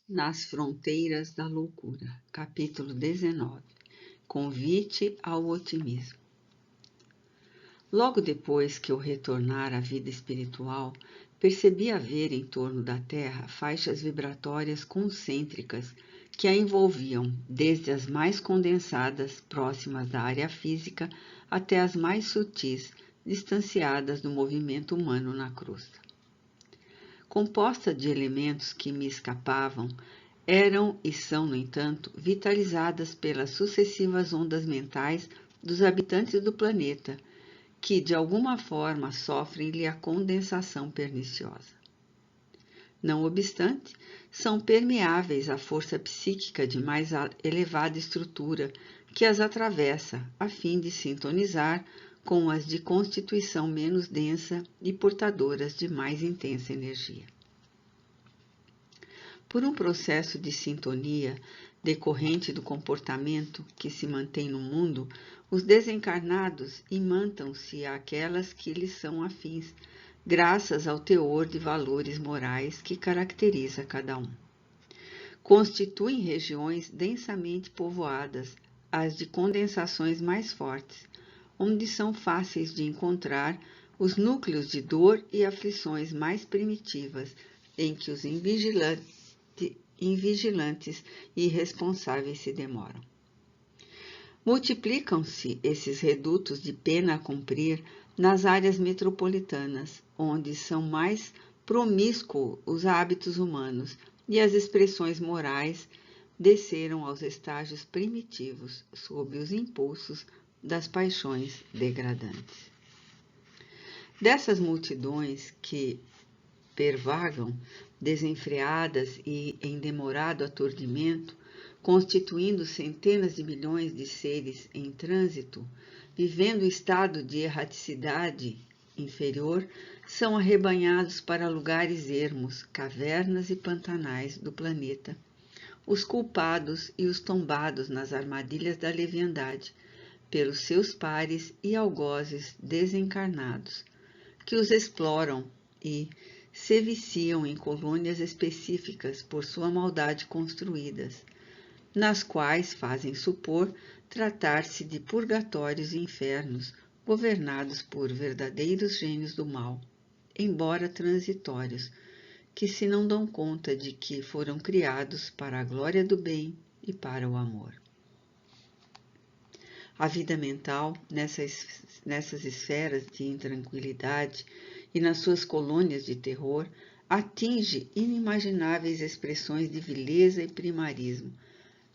Nas fronteiras da loucura, capítulo 19. Convite ao otimismo. Logo depois que eu retornar à vida espiritual, percebi haver em torno da Terra faixas vibratórias concêntricas que a envolviam, desde as mais condensadas, próximas da área física, até as mais sutis, distanciadas do movimento humano na crosta. Composta de elementos que me escapavam, eram e são, no entanto, vitalizadas pelas sucessivas ondas mentais dos habitantes do planeta, que, de alguma forma, sofrem-lhe a condensação perniciosa. Não obstante, são permeáveis à força psíquica de mais elevada estrutura que as atravessa, a fim de sintonizar com as de constituição menos densa e portadoras de mais intensa energia. Por um processo de sintonia decorrente do comportamento que se mantém no mundo, os desencarnados imantam-se àquelas que lhes são afins, graças ao teor de valores morais que caracteriza cada um. Constituem regiões densamente povoadas, as de condensações mais fortes, onde são fáceis de encontrar os núcleos de dor e aflições mais primitivas, em que os invigilantes e irresponsáveis se demoram. Multiplicam-se esses redutos de pena a cumprir nas áreas metropolitanas, onde são mais promíscuos os hábitos humanos e as expressões morais desceram aos estágios primitivos sob os impulsos das paixões degradantes. Dessas multidões que pervagam, desenfreadas e em demorado aturdimento, constituindo centenas de milhões de seres em trânsito, vivendo estado de erraticidade inferior, são arrebanhados para lugares ermos, cavernas e pantanais do planeta, os culpados e os tombados nas armadilhas da leviandade, pelos seus pares e algozes desencarnados, que os exploram e se viciam em colônias específicas por sua maldade construídas, nas quais fazem supor tratar-se de purgatórios e infernos governados por verdadeiros gênios do mal, embora transitórios, que se não dão conta de que foram criados para a glória do bem e para o amor. A vida mental, nessas esferas de intranquilidade e nas suas colônias de terror, atinge inimagináveis expressões de vileza e primarismo,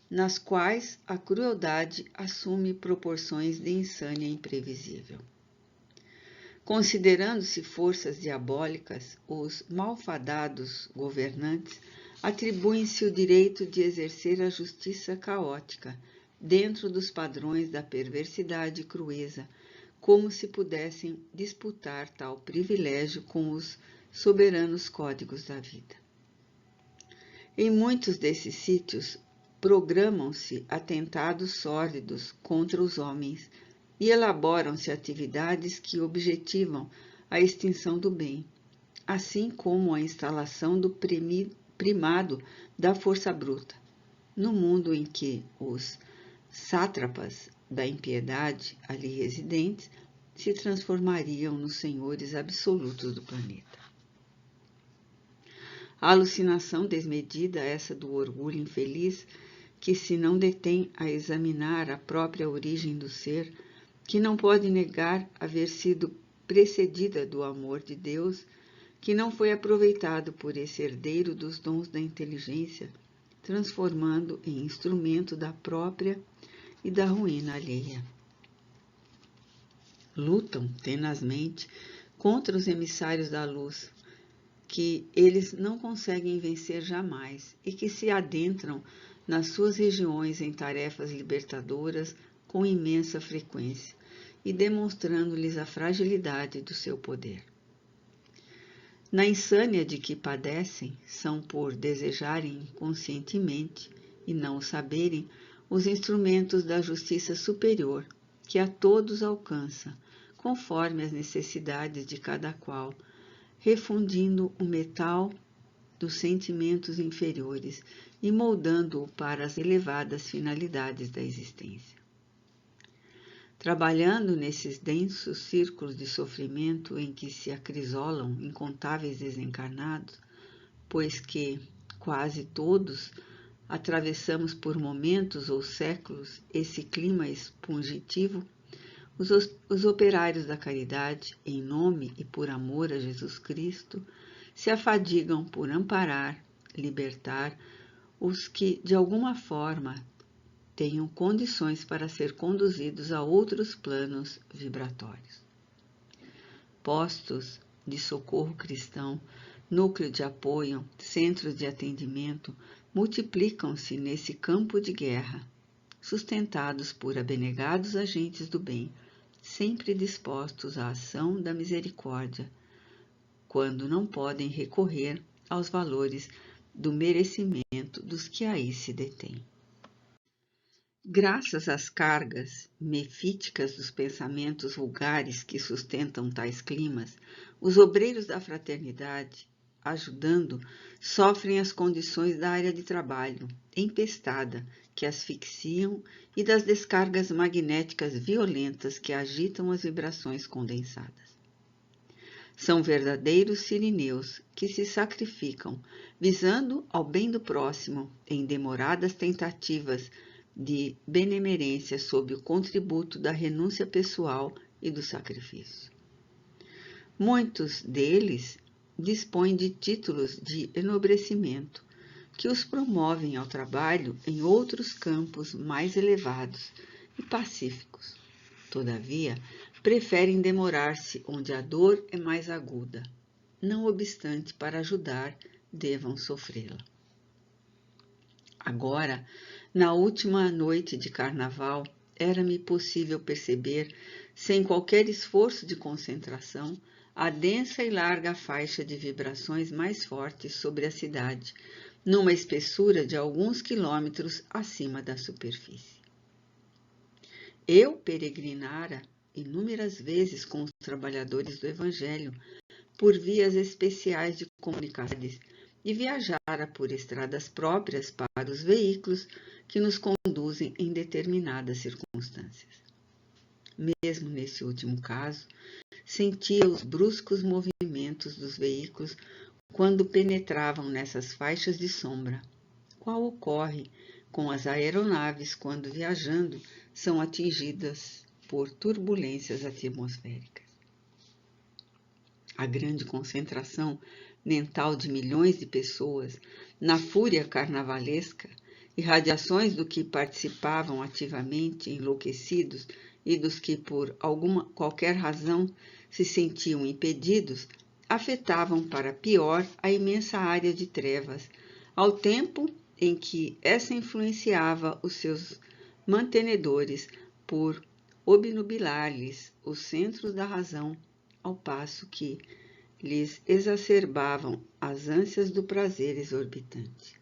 nas quais a crueldade assume proporções de insânia imprevisível. Considerando-se forças diabólicas, os malfadados governantes atribuem-se o direito de exercer a justiça caótica, dentro dos padrões da perversidade e crueza, como se pudessem disputar tal privilégio com os soberanos códigos da vida. Em muitos desses sítios, programam-se atentados sórdidos contra os homens e elaboram-se atividades que objetivam a extinção do bem, assim como a instalação do primado da força bruta, no mundo em que os sátrapas da impiedade ali residentes se transformariam nos senhores absolutos do planeta. A alucinação desmedida, essa do orgulho infeliz, que se não detém a examinar a própria origem do ser, que não pode negar haver sido precedida do amor de Deus, que não foi aproveitado por esse herdeiro dos dons da inteligência, transformando em instrumento da própria e da ruína alheia. Lutam tenazmente contra os emissários da luz, que eles não conseguem vencer jamais e que se adentram nas suas regiões em tarefas libertadoras com imensa frequência e demonstrando-lhes a fragilidade do seu poder. Na insânia de que padecem, são por desejarem inconscientemente e não o saberem os instrumentos da justiça superior, que a todos alcança, conforme as necessidades de cada qual, refundindo o metal dos sentimentos inferiores e moldando-o para as elevadas finalidades da existência. Trabalhando nesses densos círculos de sofrimento em que se acrisolam incontáveis desencarnados, pois que, quase todos, atravessamos por momentos ou séculos esse clima expungitivo, os operários da caridade, em nome e por amor a Jesus Cristo, se afadigam por amparar, libertar os que, de alguma forma, tenham condições para ser conduzidos a outros planos vibratórios. Postos de socorro cristão, núcleo de apoio, centros de atendimento, multiplicam-se nesse campo de guerra, sustentados por abnegados agentes do bem, sempre dispostos à ação da misericórdia, quando não podem recorrer aos valores do merecimento dos que aí se detêm. Graças às cargas mefíticas dos pensamentos vulgares que sustentam tais climas, os obreiros da fraternidade, ajudando, sofrem as condições da área de trabalho, empestada, que asfixiam e das descargas magnéticas violentas que agitam as vibrações condensadas. São verdadeiros sirineus que se sacrificam, visando ao bem do próximo, em demoradas tentativas de benemerência sob o contributo da renúncia pessoal e do sacrifício. Muitos deles dispõem de títulos de enobrecimento que os promovem ao trabalho em outros campos mais elevados e pacíficos. Todavia, preferem demorar-se onde a dor é mais aguda. Não obstante, para ajudar, devam sofrê-la. Agora, na última noite de carnaval, era-me possível perceber, sem qualquer esforço de concentração, a densa e larga faixa de vibrações mais fortes sobre a cidade, numa espessura de alguns quilômetros acima da superfície. Eu peregrinara inúmeras vezes com os trabalhadores do Evangelho por vias especiais de comunicações e viajara por estradas próprias para os veículos que nos conduzem em determinadas circunstâncias. Mesmo nesse último caso, sentia os bruscos movimentos dos veículos quando penetravam nessas faixas de sombra, qual ocorre com as aeronaves quando viajando são atingidas por turbulências atmosféricas. A grande concentração mental de milhões de pessoas na fúria carnavalesca, irradiações do que participavam ativamente enlouquecidos e dos que por qualquer razão se sentiam impedidos, afetavam para pior a imensa área de trevas, ao tempo em que essa influenciava os seus mantenedores por obnubilar-lhes os centros da razão, ao passo que lhes exacerbavam as ânsias do prazer exorbitante.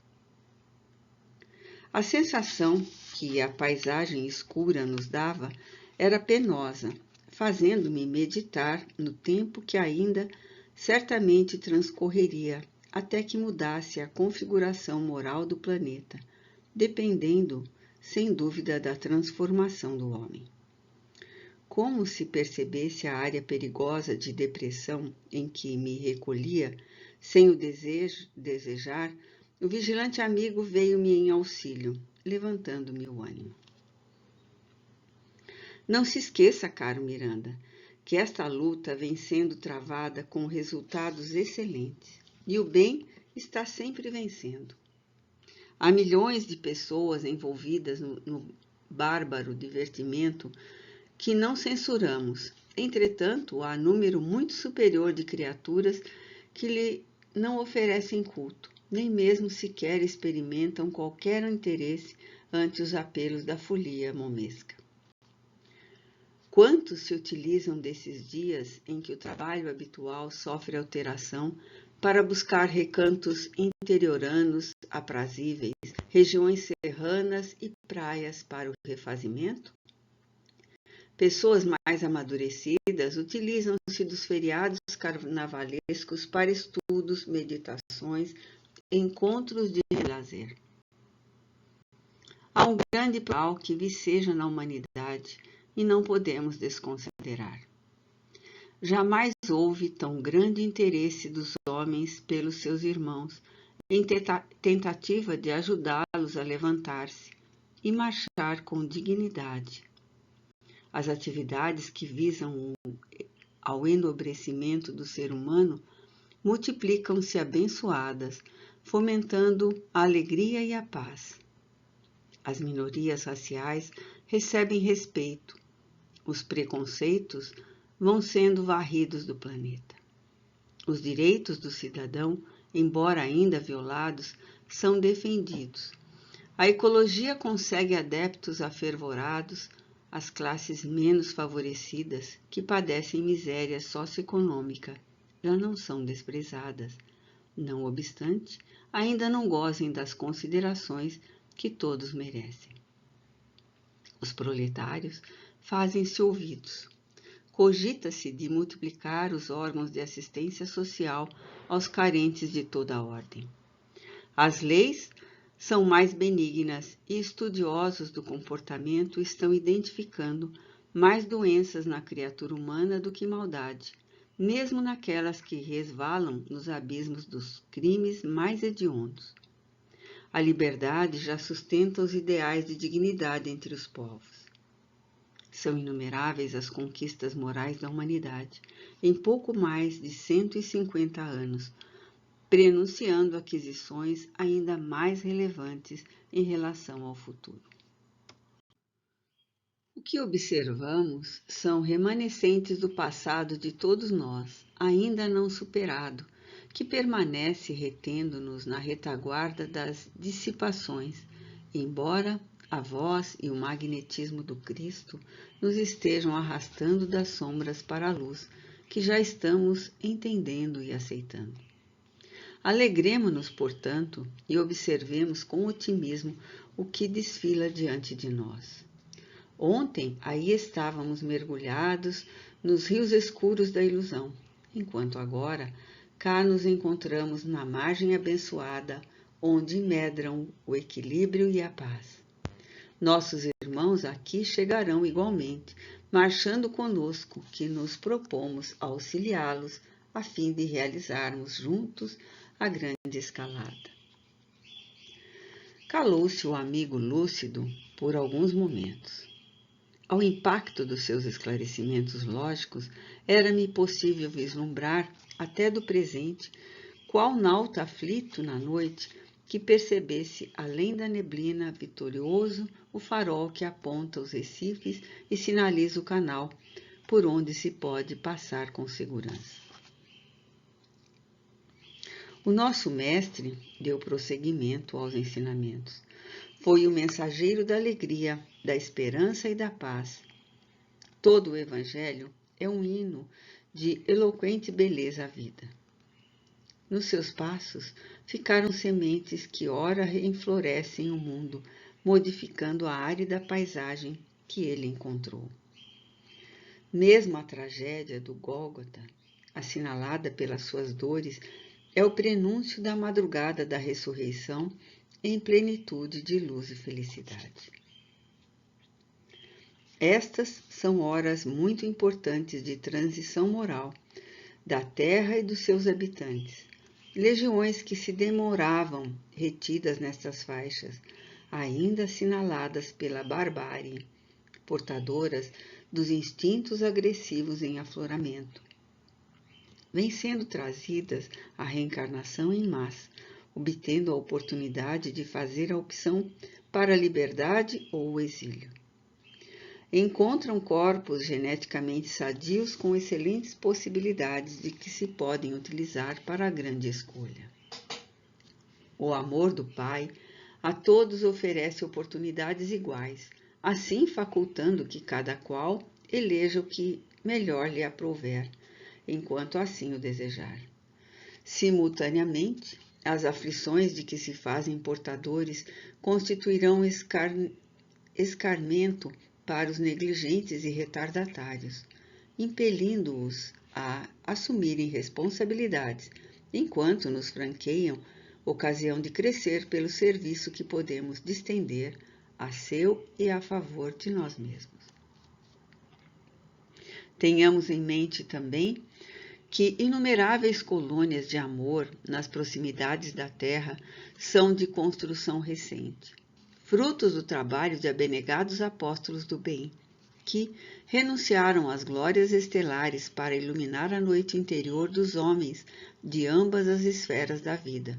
A sensação que a paisagem escura nos dava era penosa, fazendo-me meditar no tempo que ainda certamente transcorreria até que mudasse a configuração moral do planeta, dependendo, sem dúvida, da transformação do homem. Como se percebesse a área perigosa de depressão em que me recolhia, sem o desejar, o vigilante amigo veio-me em auxílio, levantando-me o ânimo. Não se esqueça, caro Miranda, que esta luta vem sendo travada com resultados excelentes, e o bem está sempre vencendo. Há milhões de pessoas envolvidas no bárbaro divertimento que não censuramos. Entretanto, há número muito superior de criaturas que lhe não oferecem culto, nem mesmo sequer experimentam qualquer interesse ante os apelos da folia momesca. Quantos se utilizam desses dias em que o trabalho habitual sofre alteração para buscar recantos interioranos aprazíveis, regiões serranas e praias para o refazimento? Pessoas mais amadurecidas utilizam-se dos feriados carnavalescos para estudos, meditações, encontros de lazer. Há um grande mal que viceja na humanidade e não podemos desconsiderar. Jamais houve tão grande interesse dos homens pelos seus irmãos em tentativa de ajudá-los a levantar-se e marchar com dignidade. As atividades que visam ao enobrecimento do ser humano multiplicam-se abençoadas, fomentando a alegria e a paz. As minorias raciais recebem respeito. Os preconceitos vão sendo varridos do planeta. Os direitos do cidadão, embora ainda violados, são defendidos. A ecologia consegue adeptos afervorados, as classes menos favorecidas, que padecem miséria socioeconômica, já não são desprezadas. Não obstante, ainda não gozem das considerações que todos merecem. Os proletários fazem-se ouvidos. Cogita-se de multiplicar os órgãos de assistência social aos carentes de toda a ordem. As leis são mais benignas e estudiosos do comportamento estão identificando mais doenças na criatura humana do que maldade, mesmo naquelas que resvalam nos abismos dos crimes mais hediondos. A liberdade já sustenta os ideais de dignidade entre os povos. São inumeráveis as conquistas morais da humanidade, em pouco mais de 150 anos, prenunciando aquisições ainda mais relevantes em relação ao futuro. O que observamos são remanescentes do passado de todos nós, ainda não superado, que permanece retendo-nos na retaguarda das dissipações, embora a voz e o magnetismo do Cristo nos estejam arrastando das sombras para a luz, que já estamos entendendo e aceitando. Alegremo-nos, portanto, e observemos com otimismo o que desfila diante de nós. Ontem, aí estávamos mergulhados nos rios escuros da ilusão, enquanto agora, cá nos encontramos na margem abençoada, onde medram o equilíbrio e a paz. Nossos irmãos aqui chegarão igualmente, marchando conosco, que nos propomos auxiliá-los a fim de realizarmos juntos a grande escalada. Calou-se o amigo lúcido por alguns momentos. Ao impacto dos seus esclarecimentos lógicos, era-me possível vislumbrar, até do presente, qual nauta aflito na noite que percebesse, além da neblina, vitorioso o farol que aponta os recifes e sinaliza o canal, por onde se pode passar com segurança. O nosso mestre deu prosseguimento aos ensinamentos. Foi o mensageiro da alegria, da esperança e da paz. Todo o Evangelho é um hino de eloquente beleza à vida. Nos seus passos ficaram sementes que ora enflorescem o mundo, modificando a árida paisagem que ele encontrou. Mesmo a tragédia do Gólgota, assinalada pelas suas dores, é o prenúncio da madrugada da ressurreição em plenitude de luz e felicidade. Estas são horas muito importantes de transição moral da terra e dos seus habitantes. Legiões que se demoravam retidas nestas faixas, ainda assinaladas pela barbárie, portadoras dos instintos agressivos em afloramento. Vêm sendo trazidas à reencarnação em massa, obtendo a oportunidade de fazer a opção para a liberdade ou o exílio. Encontram corpos geneticamente sadios com excelentes possibilidades de que se podem utilizar para a grande escolha. O amor do Pai a todos oferece oportunidades iguais, assim facultando que cada qual eleja o que melhor lhe aprouver, enquanto assim o desejar. Simultaneamente, as aflições de que se fazem portadores constituirão escarmento para os negligentes e retardatários, impelindo-os a assumirem responsabilidades, enquanto nos franqueiam ocasião de crescer pelo serviço que podemos distender a seu e a favor de nós mesmos. Tenhamos em mente também que inumeráveis colônias de amor nas proximidades da Terra são de construção recente, frutos do trabalho de abnegados apóstolos do bem, que renunciaram às glórias estelares para iluminar a noite interior dos homens de ambas as esferas da vida,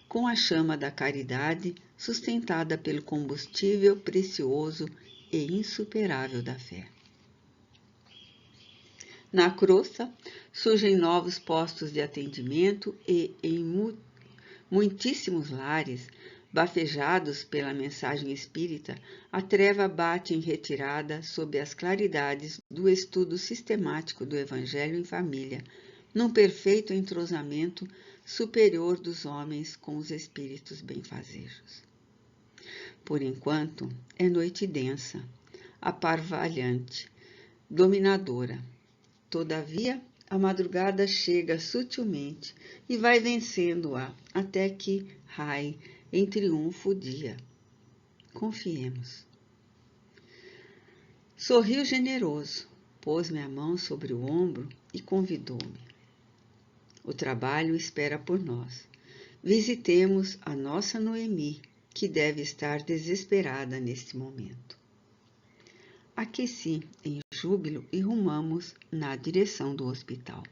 com a chama da caridade sustentada pelo combustível precioso e insuperável da fé. Na crosta, surgem novos postos de atendimento e, em muitíssimos lares, bafejados pela mensagem espírita, a treva bate em retirada sob as claridades do estudo sistemático do Evangelho em família, num perfeito entrosamento superior dos homens com os espíritos benfazejos. Por enquanto, é noite densa, aparvalhante, dominadora. Todavia, a madrugada chega sutilmente e vai vencendo-a até que raie em triunfo o dia. Confiemos. Sorriu generoso, pôs-me a mão sobre o ombro e convidou-me. O trabalho espera por nós. Visitemos a nossa Noemi, que deve estar desesperada neste momento. Aqueci em júbilo e rumamos na direção do hospital.